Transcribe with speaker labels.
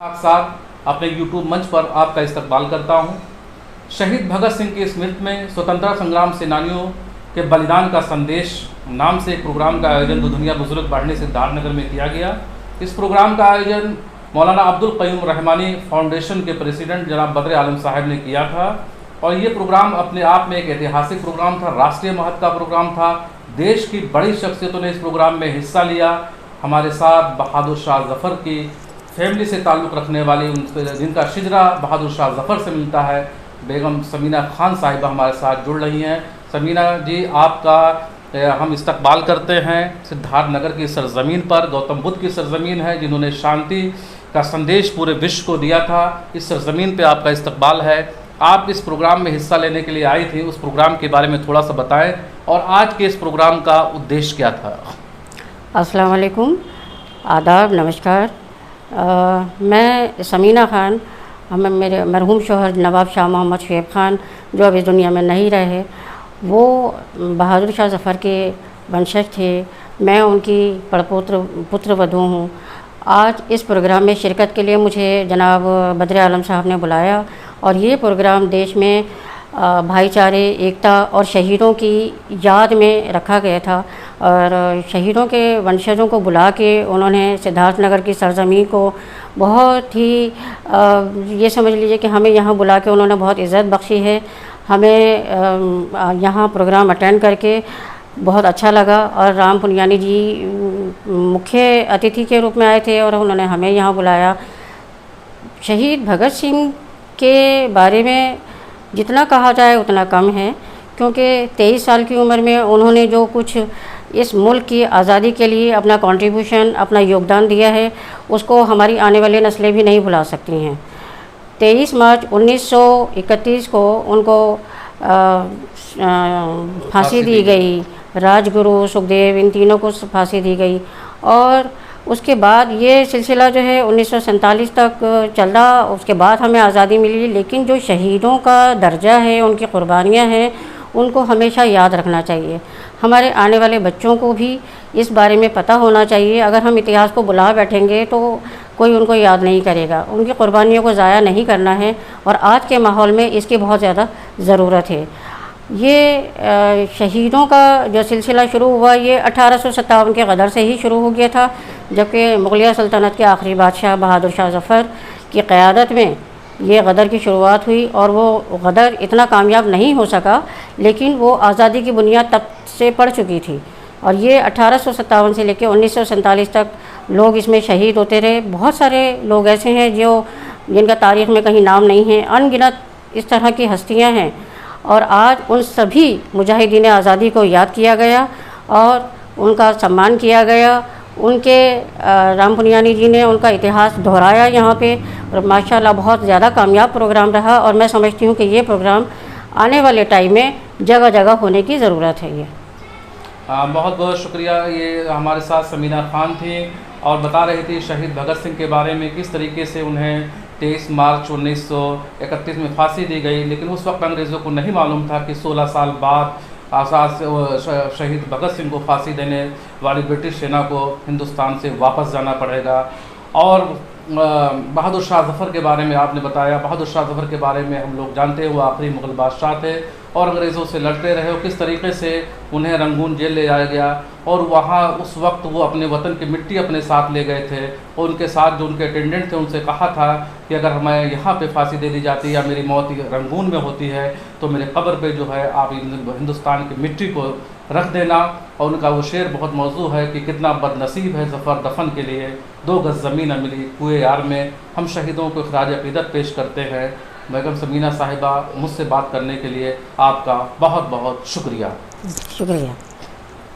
Speaker 1: साथ अपने YouTube मंच पर आपका इस्तकबाल करता हूं। शहीद भगत सिंह की स्मृति में स्वतंत्रता संग्राम सेनानियों के बलिदान का संदेश नाम से एक प्रोग्राम का आयोजन दो दुनिया बुजुर्ग बढ़ने सिद्धार्थनगर में किया गया। इस प्रोग्राम का आयोजन मौलाना अब्दुल क़य्यूम रहमानी फाउंडेशन के प्रेसिडेंट जनाब बद्र आलम साहब ने किया था और ये प्रोग्राम अपने आप में एक ऐतिहासिक प्रोग्राम था, राष्ट्रीय महत्व का प्रोग्राम था। देश की बड़ी शख्सियतों ने इस प्रोग्राम में हिस्सा लिया। हमारे साथ बहादुर शाह ज़फ़र की फैमिली से ताल्लुक़ रखने वाली जिनका शिजरा बहादुर शाह ज़फ़र से मिलता है, बेगम समीना खान साहिबा हमारे साथ जुड़ रही हैं। समीना जी, आपका हम इस्तकबाल करते हैं सिद्धार्थनगर की सरज़मीन पर। गौतम बुद्ध की सरज़मीन है जिन्होंने शांति का संदेश पूरे विश्व को दिया था। इस सरज़मीन पे आपका इस्तकबाल है। आप इस प्रोग्राम में हिस्सा लेने के लिए आई थी, उस प्रोग्राम के बारे में थोड़ा सा बताएं और आज के इस प्रोग्राम का उद्देश्य क्या था।
Speaker 2: अस्सलाम वालेकुम, आदाब, नमस्कार। मैं समीना खान, मेरे मरहूम शौहर नवाब शाह मोहम्मद शुएब खान जो अब इस दुनिया में नहीं रहे, वो बहादुर शाह ज़फ़र के वंशज थे। मैं उनकी पुत्र वधू हूँ। आज इस प्रोग्राम में शिरकत के लिए मुझे जनाब बद्र आलम साहब ने बुलाया और ये प्रोग्राम देश में भाईचारे, एकता और शहीदों की याद में रखा गया था और शहीदों के वंशजों को बुला के उन्होंने सिद्धार्थनगर की सरज़मीन को बहुत ही ये समझ लीजिए कि हमें यहाँ बुला के उन्होंने बहुत इज़्ज़त बख्शी है। हमें यहाँ प्रोग्राम अटेंड करके बहुत अच्छा लगा और राम पुनियानी जी मुख्य अतिथि के रूप में आए थे और उन्होंने हमें यहाँ बुलाया। शहीद भगत सिंह के बारे में जितना कहा जाए उतना कम है, क्योंकि 23 साल की उम्र में उन्होंने जो कुछ इस मुल्क की आज़ादी के लिए अपना कंट्रीब्यूशन, अपना योगदान दिया है, उसको हमारी आने वाली नस्लें भी नहीं भुला सकती हैं। 23 मार्च 1931 को उनको फांसी दी गई। राजगुरु, सुखदेव, इन तीनों को फांसी दी गई और उसके बाद ये सिलसिला जो है 1947 तक चला। उसके बाद हमें आज़ादी मिली, लेकिन जो शहीदों का दर्जा है, उनकी कुर्बानियाँ हैं, उनको हमेशा याद रखना चाहिए। हमारे आने वाले बच्चों को भी इस बारे में पता होना चाहिए। अगर हम इतिहास को बुला बैठेंगे तो कोई उनको याद नहीं करेगा। उनकी कुर्बानियों को ज़ाया नहीं करना है और आज के माहौल में इसकी बहुत ज़्यादा ज़रूरत है। ये शहीदों का जो सिलसिला शुरू हुआ ये 1857 के गदर से ही शुरू हो गया था, जबकि मुग़लिया सल्तनत के आखिरी बादशाह बहादुर शाह ज़फ़र की क़यादत में ये गदर की शुरुआत हुई और वो गदर इतना कामयाब नहीं हो सका, लेकिन वो आज़ादी की बुनियाद तब से पड़ चुकी थी और ये 1857 से लेकर 1947 तक लोग इसमें शहीद होते रहे। बहुत सारे लोग ऐसे हैं जिनका तारीख़ में कहीं नाम नहीं है, अनगिनत इस तरह की हस्तियाँ हैं और आज उन सभी मुजाहिदीन आज़ादी को याद किया गया और उनका सम्मान किया गया। उनके राम पुनियानी जी ने उनका इतिहास दोहराया यहाँ पे और माशाल्लाह बहुत ज़्यादा कामयाब प्रोग्राम रहा और मैं समझती हूँ कि ये प्रोग्राम आने वाले टाइम में जगह जगह होने की ज़रूरत है। ये
Speaker 1: बहुत बहुत शुक्रिया। ये हमारे साथ समीना खान थी और बता रही थी शहीद भगत सिंह के बारे में, किस तरीके से उन्हें 23 मार्च 1931 में फांसी दी गई, लेकिन उस वक्त अंग्रेज़ों को नहीं मालूम था कि 16 साल बाद शहीद भगत सिंह को फांसी देने वाली ब्रिटिश सेना को हिंदुस्तान से वापस जाना पड़ेगा। और बहादुर शाह ज़फ़र के बारे में आपने बताया। बहादुर शाह ज़फ़र के बारे में हम लोग जानते हैं, वो आखिरी मुग़ल बादशाह थे और अंग्रेज़ों से लड़ते रहे और किस तरीके से उन्हें रंगून जेल ले जाया गया और वहाँ उस वक्त वो अपने वतन की मिट्टी अपने साथ ले गए थे और उनके साथ जो उनके अटेंडेंट थे उनसे कहा था कि अगर हमें यहाँ पे फांसी दे दी जाती या मेरी मौत रंगून में होती है तो मेरे कब्र पे जो है आप हिंदुस्तान की मिट्टी को रख देना। और उनका वो शेर बहुत मौजू है कि कितना बदनसीब है ज़फ़र दफन के लिए 2 गज़ ज़मीन न मिली कुए यार में। हम शहीदों को ख़राज अक़ीदत पेश करते हैं। बेगम समीना साहिबा, मुझसे बात करने के लिए आपका बहुत बहुत शुक्रिया।
Speaker 2: शुक्रिया।